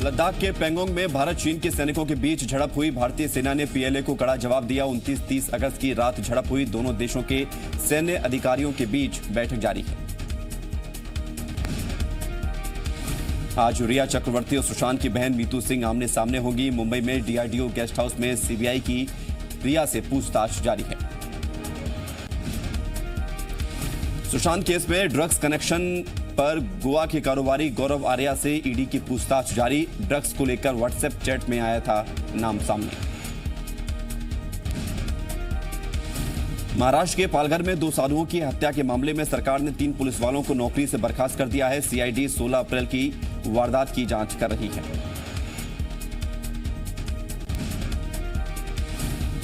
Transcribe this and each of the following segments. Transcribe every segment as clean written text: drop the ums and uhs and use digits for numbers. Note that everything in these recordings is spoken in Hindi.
लद्दाख के पेंगोंग में भारत चीन के सैनिकों के बीच झड़प हुई। भारतीय सेना ने पीएलए को कड़ा जवाब दिया। 29-30 अगस्त की रात झड़प हुई। दोनों देशों के सैन्य अधिकारियों के बीच बैठक जारी है। आज रिया चक्रवर्ती और सुशांत की बहन मीतू सिंह आमने सामने होगी। मुंबई में डीआरडीओ गेस्ट हाउस में सीबीआई की रिया से पूछताछ जारी है। सुशांत केस में ड्रग्स कनेक्शन पर गोवा के कारोबारी गौरव आर्या से ईडी की पूछताछ जारी। ड्रग्स को लेकर व्हाट्सएप चैट में आया था नाम सामने। महाराष्ट्र के पालघर में 2 साधुओं की हत्या के मामले में सरकार ने 3 पुलिस वालों को नौकरी से बर्खास्त कर दिया है। सीआईडी 16 अप्रैल की वारदात की जांच कर रही है।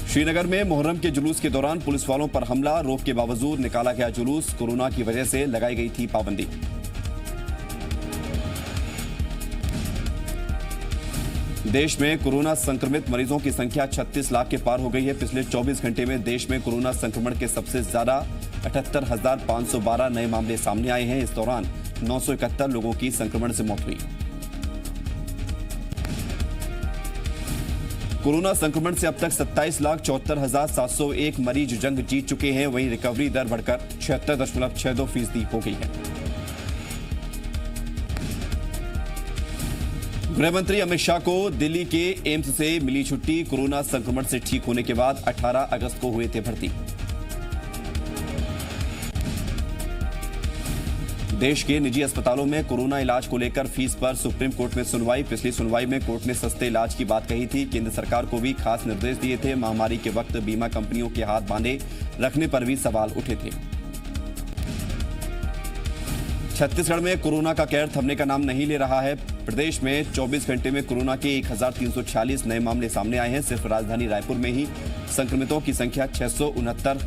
श्रीनगर में मुहर्रम के जुलूस के दौरान पुलिस वालों पर हमला। रोक के बावजूद निकाला गया जुलूस। कोरोना की वजह से लगाई गई थी पाबंदी। देश में कोरोना संक्रमित मरीजों की संख्या 36 लाख के पार हो गई है। पिछले 24 घंटे में देश में कोरोना संक्रमण के सबसे ज्यादा 78,512 नए मामले सामने आए हैं। इस दौरान 971 लोगों की संक्रमण से मौत हुई। कोरोना संक्रमण से अब तक 27,74,701 मरीज जंग जीत चुके हैं। वहीं रिकवरी दर बढ़कर 76.62% हो गई है। गृह मंत्री अमित शाह को दिल्ली के एम्स से मिली छुट्टी। कोरोना संक्रमण से ठीक होने के बाद 18 अगस्त को हुए थे भर्ती। देश के निजी अस्पतालों में कोरोना इलाज को लेकर फीस पर सुप्रीम कोर्ट में सुनवाई। पिछली सुनवाई में कोर्ट ने सस्ते इलाज की बात कही थी। केंद्र सरकार को भी खास निर्देश दिए थे। महामारी के वक्त बीमा कंपनियों के हाथ बांधे रखने पर भी सवाल उठे थे। छत्तीसगढ़ में कोरोना का कहर थमने का नाम नहीं ले रहा है। प्रदेश में 24 घंटे में कोरोना के 1,346 नए मामले सामने आए हैं। सिर्फ राजधानी रायपुर में ही संक्रमितों की संख्या 669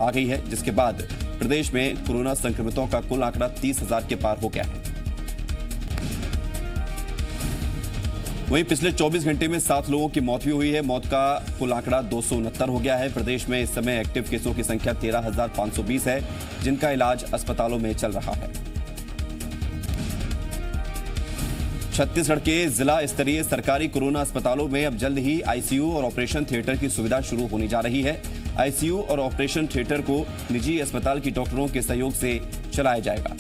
आ गई है, जिसके बाद प्रदेश में कोरोना संक्रमितों का कुल आंकड़ा 30,000 के पार हो गया है। वहीं पिछले 24 घंटे में 7 लोगों की मौत भी हुई है। मौत का कुल आंकड़ा 269 हो गया है। प्रदेश में इस समय एक्टिव केसों की संख्या 13,520 है, जिनका इलाज अस्पतालों में चल रहा है। छत्तीसगढ़ के जिला स्तरीय सरकारी कोरोना अस्पतालों में अब जल्द ही आईसीयू और ऑपरेशन थिएटर की सुविधा शुरू होने जा रही है। आईसीयू और ऑपरेशन थिएटर को निजी अस्पताल की डॉक्टरों के सहयोग से चलाया जाएगा।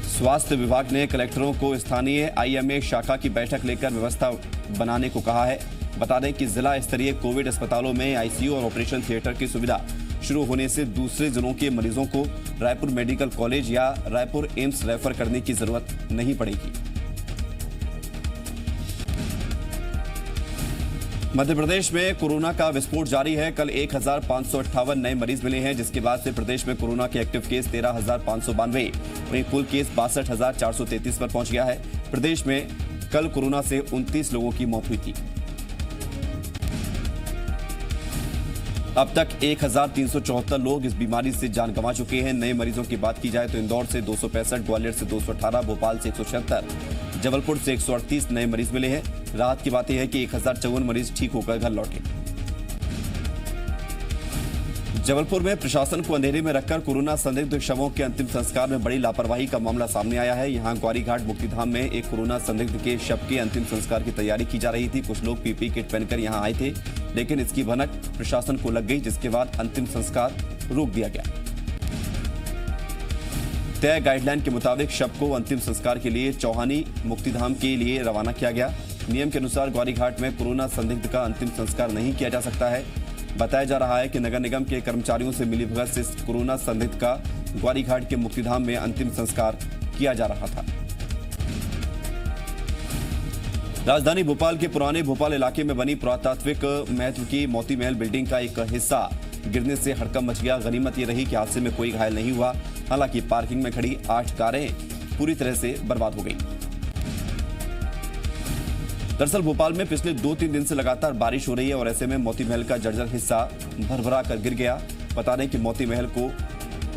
स्वास्थ्य विभाग ने कलेक्टरों को स्थानीय आईएमए शाखा की बैठक लेकर व्यवस्था बनाने को कहा है। बता दें कि जिला स्तरीय कोविड अस्पतालों में आईसीयू और ऑपरेशन थिएटर की सुविधा शुरू होने से दूसरे जिलों के मरीजों को रायपुर मेडिकल कॉलेज या रायपुर एम्स रेफर करने की जरूरत नहीं पड़ेगी। मध्य प्रदेश में कोरोना का विस्फोट जारी है। कल 1,558 नए मरीज मिले हैं, जिसके बाद से प्रदेश में कोरोना के एक्टिव केस 13,592, वहीं कुल केस 62,433 पर पहुंच गया है। प्रदेश में कल कोरोना से 29 लोगों की मौत हुई थी। अब तक 1,374 लोग इस बीमारी से जान गंवा चुके हैं। नए मरीजों की बात की जाए तो इंदौर से 265, ग्वालियर से 218, भोपाल से 176, जबलपुर से 138 नए मरीज मिले हैं। राहत की बात यह है कि 1,054 मरीज ठीक होकर घर लौटे। जबलपुर में प्रशासन को अंधेरे में रखकर कोरोना संदिग्ध शवों के अंतिम संस्कार में बड़ी लापरवाही का मामला सामने आया है। यहां ग्वारीघाट मुक्तिधाम में एक कोरोना संदिग्ध के शव के अंतिम संस्कार की तैयारी की जा रही थी। कुछ लोग पीपी किट पहनकर यहां आए थे, लेकिन इसकी भनक प्रशासन को लग गई, जिसके बाद अंतिम संस्कार रोक दिया गया। तय गाइडलाइन के मुताबिक शव को अंतिम संस्कार के लिए चौहानी मुक्तिधाम के लिए रवाना किया गया। नियम के अनुसार ग्वारीघाट में कोरोना संदिग्ध का अंतिम संस्कार नहीं किया जा सकता है। बताया जा रहा है कि नगर निगम के कर्मचारियों से मिलीभगत से कोरोना संदिग्ध का ग्वारीघाट के मुक्तिधाम में अंतिम संस्कार किया जा रहा था। राजधानी भोपाल के पुराने भोपाल इलाके में बनी पुरातात्विक महत्व की मोती महल बिल्डिंग का एक हिस्सा गिरने से हड़कंप मच गया। गनीमत ये रही कि हादसे में कोई घायल नहीं हुआ। हालांकि पार्किंग में खड़ी 8 कारें पूरी तरह से बर्बाद हो गई। दरअसल भोपाल में पिछले 2-3 दिन से लगातार बारिश हो रही है और ऐसे में मोती महल का जर्जर हिस्सा भरभरा कर गिर गया। बता दें कि मोती महल को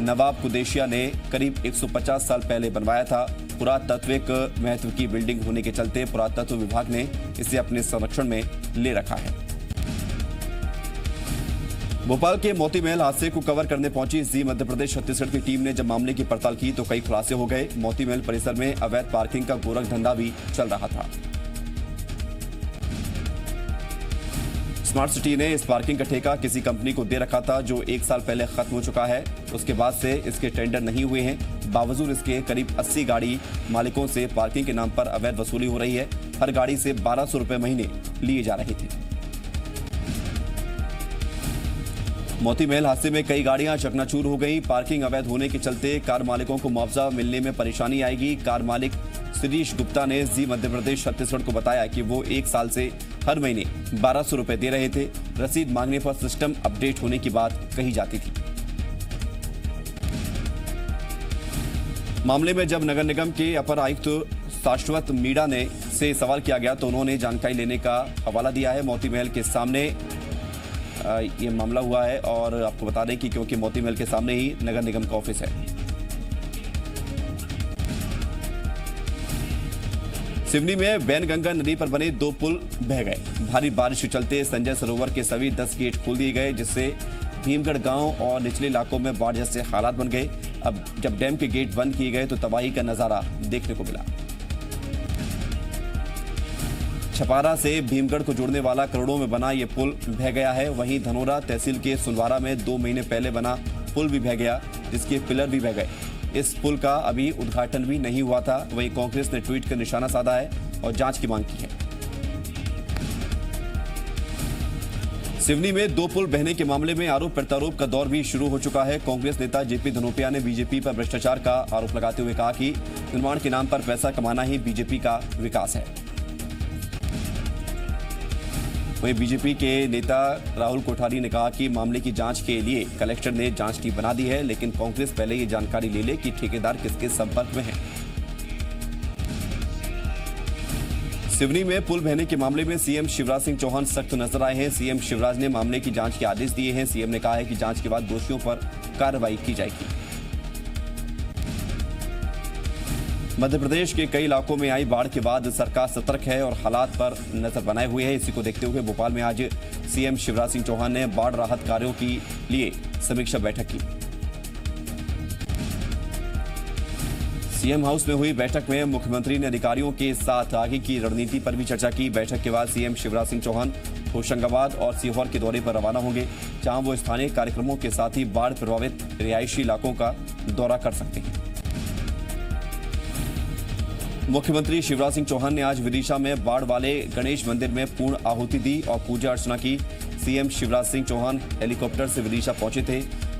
नवाब कुदेशिया ने करीब 150 साल पहले बनवाया था। पुरातात्विक महत्व की बिल्डिंग होने के चलते पुरातत्व विभाग ने इसे अपने संरक्षण में ले रखा है। भोपाल के मोती महल हादसे को कवर करने पहुंची जी मध्य प्रदेश छत्तीसगढ़ की टीम ने जब मामले की पड़ताल की तो कई खुलासे हो गए। मोती महल परिसर में अवैध पार्किंग का गोरख धंधा भी चल रहा था। स्मार्ट सिटी ने इस पार्किंग का ठेका किसी कंपनी को दे रखा था जो 1 साल पहले खत्म हो चुका है। उसके बाद से इसके टेंडर नहीं हुए हैं। बावजूद इसके करीब 80 गाड़ी मालिकों से पार्किंग के नाम पर अवैध वसूली हो रही है। हर गाड़ी से 1200 रुपए महीने लिए जा रहे थे। मोती महल हादसे में कई गाड़ियां चकनाचूर हो गई। पार्किंग अवैध होने के चलते कार मालिकों को मुआवजा मिलने में परेशानी आएगी। कार मालिक शिरीष गुप्ता ने जी मध्य प्रदेश छत्तीसगढ़ को बताया कि वो 1 साल से हर महीने 1200 रुपए दे रहे थे। रसीद मांगने पर सिस्टम अपडेट होने की बात कही जाती थी। मामले में जब नगर निगम के अपर आयुक्त शाश्वत मीणा ने से सवाल किया गया तो उन्होंने जानकारी लेने का हवाला दिया है। मोती महल के सामने ये मामला हुआ है और आपको बता दें कि क्योंकि मोती महल के सामने ही नगर निगम का ऑफिस है। सिवनी में बैनगंगा नदी पर बने 2 पुल बह गए। भारी बारिश के चलते संजय सरोवर के सभी 10 गेट खोल दिए गए, जिससे भीमगढ़ गांव और निचले इलाकों में बाढ़ जैसे हालात बन गए। अब जब डैम के गेट बंद किए गए तो तबाही का नजारा देखने को मिला। छपारा से भीमगढ़ को जोड़ने वाला करोड़ों में बना ये पुल बह गया है। वहीं धनोरा तहसील के सुनवारा में 2 महीने पहले बना पुल भी बह गया, जिसके पिलर भी बह गए। इस पुल का अभी उद्घाटन भी नहीं हुआ था। वहीं कांग्रेस ने ट्वीट कर निशाना साधा है और जांच की मांग की है। सिवनी में 2 पुल बहने के मामले में आरोप प्रत्यारोप का दौर भी शुरू हो चुका है। कांग्रेस नेता जेपी धनोपिया ने बीजेपी पर भ्रष्टाचार का आरोप लगाते हुए कहा कि निर्माण के नाम पर पैसा कमाना ही बीजेपी का विकास है। वहीं बीजेपी के नेता राहुल कोठारी ने कहा कि मामले की जांच के लिए कलेक्टर ने जांच टीम बना दी है, लेकिन कांग्रेस पहले ये जानकारी ले ले कि ठेकेदार किसके संपर्क में है। सिवनी में पुल बहने के मामले में सीएम शिवराज सिंह चौहान सख्त नजर आए हैं। सीएम शिवराज ने मामले की जांच के आदेश दिए हैं। सीएम ने कहा है कि जांच के बाद दोषियों पर कार्रवाई की जाएगी। मध्य प्रदेश के कई इलाकों में आई बाढ़ के बाद सरकार सतर्क है और हालात पर नजर बनाए हुए है। इसी को देखते हुए भोपाल में आज सीएम शिवराज सिंह चौहान ने बाढ़ राहत कार्यों के लिए समीक्षा बैठक की। सीएम हाउस में हुई बैठक में मुख्यमंत्री ने अधिकारियों के साथ आगे की रणनीति पर भी चर्चा की। बैठक के बाद सीएम शिवराज सिंह चौहान होशंगाबाद और सीहोर के दौरे पर रवाना होंगे, जहां वो स्थानीय कार्यक्रमों के साथ ही बाढ़ प्रभावित रिहायशी इलाकों का दौरा कर सकते हैं। मुख्यमंत्री शिवराज सिंह चौहान ने आज विदिशा में बाढ़ वाले गणेश मंदिर में पूर्ण आहुति दी और पूजा अर्चना की। सीएम शिवराज सिंह चौहान हेलीकॉप्टर से विदिशा पहुंचे थे।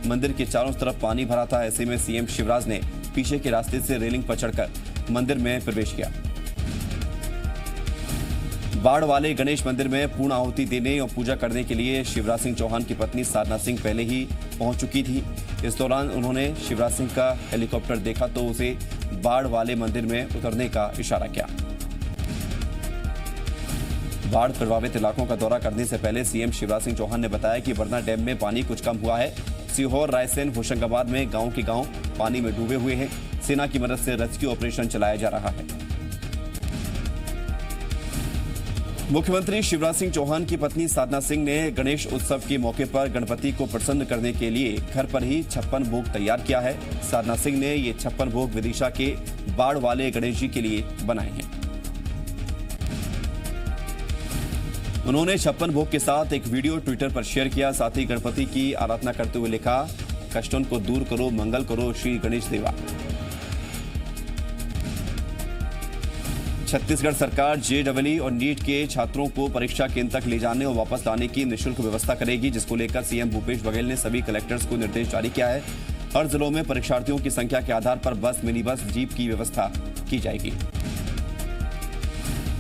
मंदिर के चारों तरफ पानी भरा था। ऐसे में सीएम शिवराज ने पीछे के रास्ते से रेलिंग पर चढ़कर मंदिर में प्रवेश किया। बाढ़ वाले गणेश मंदिर में पूर्ण आहुति देने और पूजा करने के लिए शिवराज सिंह चौहान की पत्नी साधना सिंह पहले ही पहुंच चुकी थी। इस दौरान उन्होंने शिवराज सिंह का हेलीकॉप्टर देखा तो उसे बाढ़ वाले मंदिर में उतरने का इशारा किया। बाढ़ प्रभावित इलाकों का दौरा करने से पहले सीएम शिवराज सिंह चौहान ने बताया कि बरना डैम में पानी कुछ कम हुआ है। सीहोर, रायसेन, होशंगाबाद में गांव के गांव पानी में डूबे हुए हैं। सेना की मदद से रेस्क्यू ऑपरेशन चलाया जा रहा है। मुख्यमंत्री शिवराज सिंह चौहान की पत्नी साधना सिंह ने गणेश उत्सव के मौके पर गणपति को प्रसन्न करने के लिए घर पर ही 56 भोग तैयार किया है। साधना सिंह ने ये 56 भोग विदिशा के बाढ़ वाले गणेश जी के लिए बनाए हैं। उन्होंने 56 भोग के साथ एक वीडियो ट्विटर पर शेयर किया। साथ ही गणपति की आराधना करते हुए लिखा, कष्टों को दूर करो, मंगल करो श्री गणेश देवा। छत्तीसगढ़ सरकार जेईई और नीट के छात्रों को परीक्षा केंद्र तक ले जाने और वापस लाने की निःशुल्क व्यवस्था करेगी, जिसको लेकर सीएम भूपेश बघेल ने सभी कलेक्टर्स को निर्देश जारी किया है। हर जिलों में परीक्षार्थियों की संख्या के आधार पर बस, मिनी बस, जीप की व्यवस्था की जाएगी।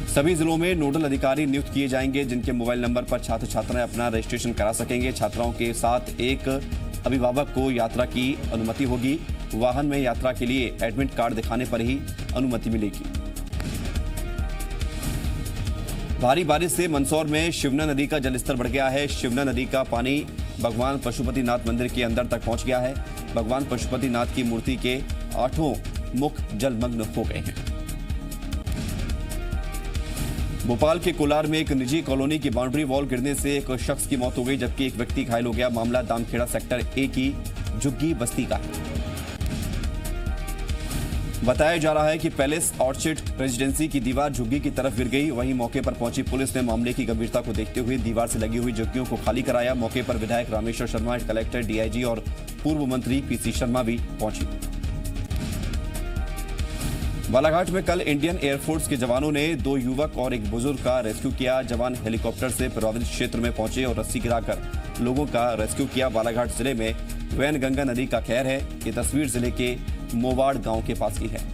सभी जिलों में नोडल अधिकारी नियुक्त किए जाएंगे, जिनके मोबाइल नंबर पर छात्र छात्राएं अपना रजिस्ट्रेशन करा सकेंगे। छात्राओं के साथ एक अभिभावक को यात्रा की अनुमति होगी। वाहन में यात्रा के लिए एडमिट कार्ड दिखाने पर ही अनुमति मिलेगी। भारी बारिश से मंदसौर में शिवना नदी का जलस्तर बढ़ गया है। शिवना नदी का पानी भगवान पशुपतिनाथ मंदिर के अंदर तक पहुंच गया है। भगवान पशुपतिनाथ की मूर्ति के 8 मुख जलमग्न हो गए हैं। भोपाल के कोलार में एक निजी कॉलोनी की बाउंड्री वॉल गिरने से एक शख्स की मौत हो गई, जबकि एक व्यक्ति घायल हो गया। मामला दामखेड़ा सेक्टर ए की झुग्गी बस्ती का है। बताया जा रहा है कि पैलेस ऑर्चिड रेजिडेंसी की दीवार झुग्गी की तरफ गिर गई। वहीं मौके पर पहुंची पुलिस ने मामले की गंभीरता को देखते हुए दीवार से लगी हुई झुग्गियों को खाली कराया। मौके पर विधायक रामेश्वर शर्मा, कलेक्टर, डीआईजी और पूर्व मंत्री पीसी शर्मा भी पहुंची। बालाघाट में कल इंडियन एयरफोर्स के जवानों ने 2 युवक और एक बुजुर्ग का रेस्क्यू किया। जवान हेलीकॉप्टर से प्रभावित क्षेत्र में पहुंचे और रस्सी गिराकर लोगों का रेस्क्यू किया। बालाघाट जिले में वैनगंगा नदी का कहर है। ये तस्वीर जिले के मोवाड़ गांव के पास की है।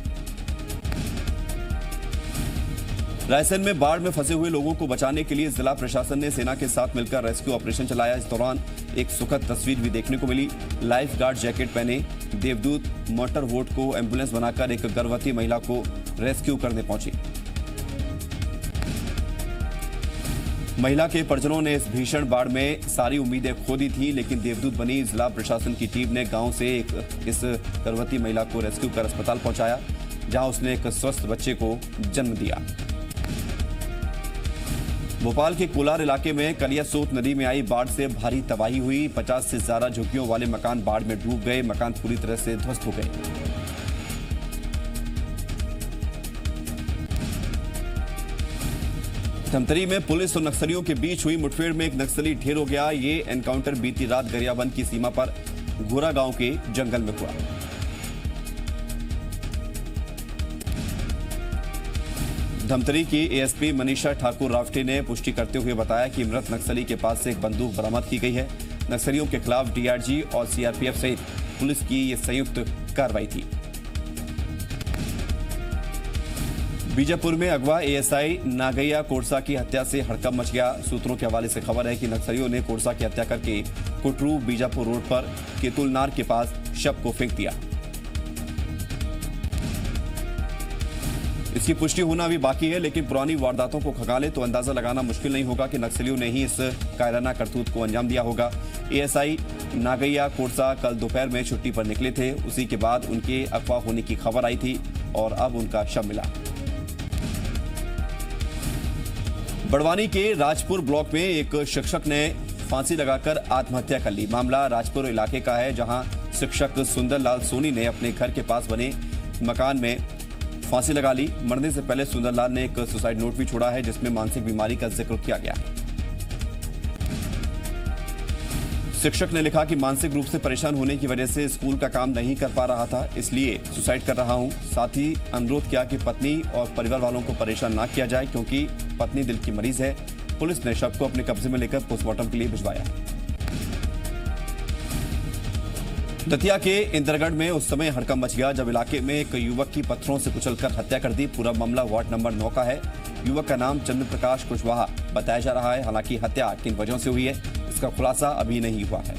रायसेन में बाढ़ में फंसे हुए लोगों को बचाने के लिए जिला प्रशासन ने सेना के साथ मिलकर रेस्क्यू ऑपरेशन चलाया। इस दौरान एक सुखद तस्वीर भी देखने को मिली। लाइफ गार्ड जैकेट पहने देवदूत मोटर बोट को एम्बुलेंस बनाकर एक गर्भवती महिला को रेस्क्यू करने पहुंची। महिला के परिजनों ने इस भीषण बाढ़ में सारी उम्मीदें खो दी थी, लेकिन देवदूत बनी जिला प्रशासन की टीम ने गांव से इस गर्भवती महिला को रेस्क्यू कर अस्पताल पहुंचाया, जहां उसने एक स्वस्थ बच्चे को जन्म दिया। भोपाल के कोलार इलाके में कलियासोत नदी में आई बाढ़ से भारी तबाही हुई। 50 से ज्यादा झुग्गियों वाले मकान बाढ़ में डूब गए। मकान पूरी तरह से ध्वस्त हो गए। धमतरी में पुलिस और नक्सलियों के बीच हुई मुठभेड़ में एक नक्सली ढेर हो गया। ये एनकाउंटर बीती रात गरियाबंद की सीमा पर घोरा गांव के जंगल में हुआ। धमतरी की एएसपी मनीषा ठाकुर रावटे ने पुष्टि करते हुए बताया कि मृत नक्सली के पास से एक बंदूक बरामद की गई है। नक्सलियों के खिलाफ डीआरजी और सीआरपीएफ सहित पुलिस की ये संयुक्त कार्रवाई थी। बीजापुर में अगवा एएसआई नागैया कोरसा की हत्या से हड़कंप मच गया। सूत्रों के हवाले से खबर है कि नक्सलियों ने कोरसा की हत्या करके कुटरू बीजापुर रोड पर केतुलनार के पास शव को फेंक दिया। इसकी पुष्टि होना भी बाकी है, लेकिन पुरानी वारदातों को खंगाले तो अंदाजा लगाना मुश्किल नहीं होगा कि नक्सलियों ने ही इस कायराना करतूत को अंजाम दिया होगा। एएसआई नागैया कोरसा कल दोपहर में छुट्टी पर निकले थे। उसी के बाद उनके अगवा होने की खबर आई थी और अब उनका शव मिला। बड़वानी के राजपुर ब्लॉक में एक शिक्षक ने फांसी लगाकर आत्महत्या कर ली। मामला राजपुर इलाके का है, जहां शिक्षक सुंदरलाल सोनी ने अपने घर के पास बने मकान में फांसी लगा ली। मरने से पहले सुंदरलाल ने एक सुसाइड नोट भी छोड़ा है, जिसमें मानसिक बीमारी का जिक्र किया गया है। शिक्षक ने लिखा कि मानसिक रूप से परेशान होने की वजह से स्कूल का काम नहीं कर पा रहा था, इसलिए सुसाइड कर रहा हूं। साथ ही अनुरोध किया कि पत्नी और परिवार वालों को परेशान ना किया जाए, क्योंकि पत्नी दिल की मरीज है। पुलिस ने शव को अपने कब्जे में लेकर पोस्टमार्टम के लिए भिजवाया। दतिया के इंदरगढ़ में उस समय हड़कंप मच गया जब इलाके में एक युवक की पत्थरों से कुचलकर हत्या कर दी। पूरा मामला वार्ड नंबर 9 का है। युवक का नाम चंद्र प्रकाश कुशवाहा बताया जा रहा है। हालांकि हत्या किन वजहों से हुई है, इसका खुलासा अभी नहीं हुआ है।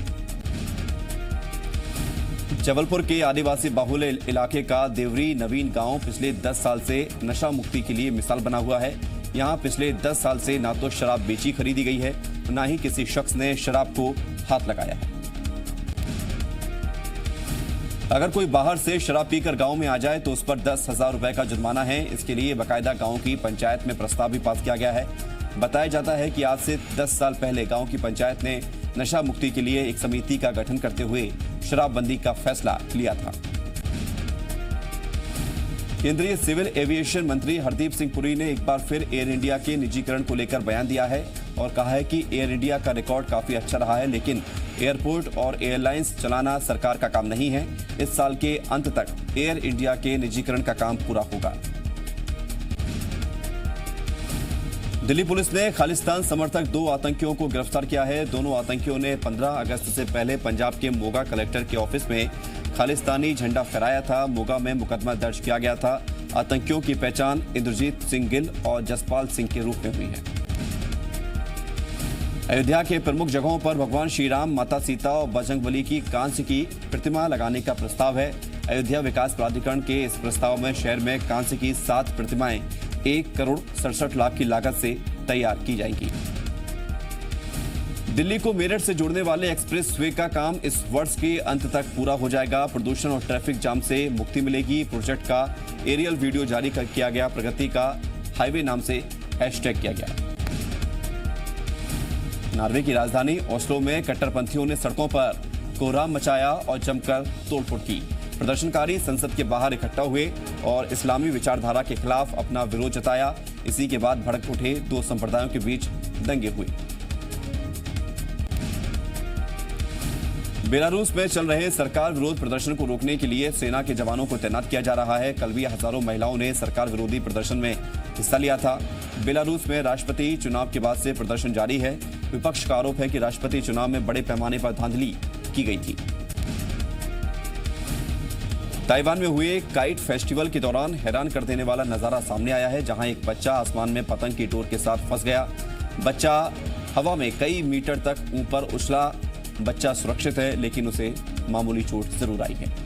जबलपुर के आदिवासी बाहुल इलाके का देवरी नवीन गांव पिछले 10 साल से नशा मुक्ति के लिए मिसाल बना हुआ है। यहां पिछले 10 साल से ना तो शराब बेची खरीदी गई है, ना ही किसी शख्स ने शराब को हाथ लगाया है। अगर कोई बाहर से शराब पीकर गांव में आ जाए तो उस पर 10,000 रुपए का जुर्माना है। इसके लिए बाकायदा गांव की पंचायत में प्रस्ताव भी पास किया गया है। बताया जाता है कि आज से 10 साल पहले गांव की पंचायत ने नशा मुक्ति के लिए एक समिति का गठन करते हुए शराबबंदी का फैसला लिया था। केंद्रीय सिविल एविएशन मंत्री हरदीप सिंह पुरी ने एक बार फिर एयर इंडिया के निजीकरण को लेकर बयान दिया है और कहा है कि एयर इंडिया का रिकॉर्ड काफी अच्छा रहा है, लेकिन एयरपोर्ट और एयरलाइंस चलाना सरकार का काम नहीं है। इस साल के अंत तक एयर इंडिया के निजीकरण का काम पूरा होगा। दिल्ली पुलिस ने खालिस्तान समर्थक 2 आतंकियों को गिरफ्तार किया है। दोनों आतंकियों ने 15 अगस्त से पहले पंजाब के मोगा कलेक्टर के ऑफिस में खालिस्तानी झंडा फहराया था। मोगा में मुकदमा दर्ज किया गया था। आतंकियों की पहचान इंद्रजीत सिंह गिल और जसपाल सिंह के रूप में हुई है। अयोध्या के प्रमुख जगहों पर भगवान श्री राम, माता सीता और बजरंगबली की कांस्य की प्रतिमा लगाने का प्रस्ताव है। अयोध्या विकास प्राधिकरण के इस प्रस्ताव में शहर में कांस्य की 7 प्रतिमाएं 1,67,00,000 की लागत से तैयार की जाएंगी। दिल्ली को मेरठ से जोड़ने वाले एक्सप्रेस वे का काम इस वर्ष के अंत तक पूरा हो जाएगा। प्रदूषण और ट्रैफिक जाम से मुक्ति मिलेगी। प्रोजेक्ट का एरियल वीडियो जारी किया गया। प्रगति का हाईवे नाम से हैशटैग किया गया। नॉर्वे की राजधानी ओस्लो में कट्टरपंथियों ने सड़कों पर कोहराम मचाया और जमकर तोड़फोड़ की। प्रदर्शनकारी संसद के बाहर इकट्ठा हुए और इस्लामी विचारधारा के खिलाफ अपना विरोध जताया। इसी के बाद भड़क उठे दो संप्रदायों के बीच दंगे हुए। बेलारूस में चल रहे सरकार विरोध प्रदर्शन को रोकने के लिए सेना के जवानों को तैनात किया जा रहा है। कल भी हजारों महिलाओं ने सरकार विरोधी प्रदर्शन में हिस्सा लिया था। बेलारूस में राष्ट्रपति चुनाव के बाद से प्रदर्शन जारी है। विपक्ष का आरोप है कि राष्ट्रपति चुनाव में बड़े पैमाने पर धांधली की गई थी। ताइवान में हुए काइट फेस्टिवल के दौरान हैरान कर देने वाला नजारा सामने आया है, जहां एक बच्चा आसमान में पतंग की डोर के साथ फंस गया। बच्चा हवा में कई मीटर तक ऊपर उछला। बच्चा सुरक्षित है, लेकिन उसे मामूली चोट जरूर आई है।